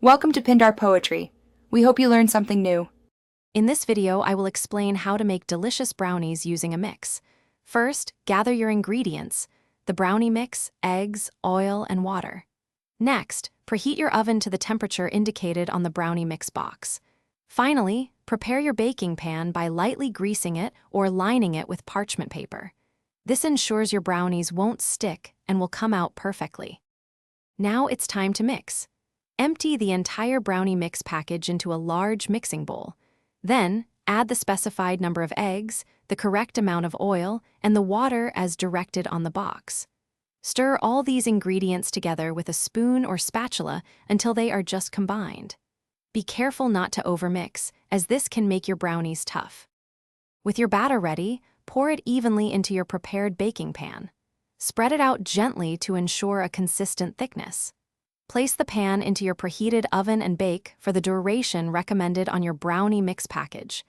Welcome to Pindar Poetry. We hope you learned something new. In this video, I will explain how to make delicious brownies using a mix. First, gather your ingredients: the brownie mix, eggs, oil, and water. Next, preheat your oven to the temperature indicated on the brownie mix box. Finally, prepare your baking pan by lightly greasing it or lining it with parchment paper. This ensures your brownies won't stick and will come out perfectly. Now it's time to mix. Empty the entire brownie mix package into a large mixing bowl. Then, add the specified number of eggs, the correct amount of oil, and the water as directed on the box. Stir all these ingredients together with a spoon or spatula until they are just combined. Be careful not to overmix, as this can make your brownies tough. With your batter ready, pour it evenly into your prepared baking pan. Spread it out gently to ensure a consistent thickness. Place the pan into your preheated oven and bake for the duration recommended on your brownie mix package.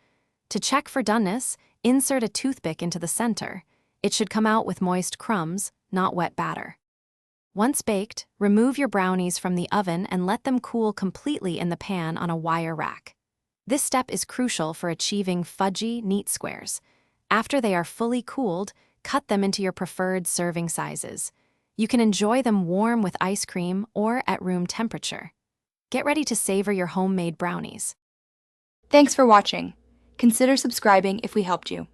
To check for doneness, insert a toothpick into the center. It should come out with moist crumbs, not wet batter. Once baked, remove your brownies from the oven and let them cool completely in the pan on a wire rack. This step is crucial for achieving fudgy, neat squares. After they are fully cooled, cut them into your preferred serving sizes. You can enjoy them warm with ice cream or at room temperature. Get ready to savor your homemade brownies. Thanks for watching. Consider subscribing if we helped you.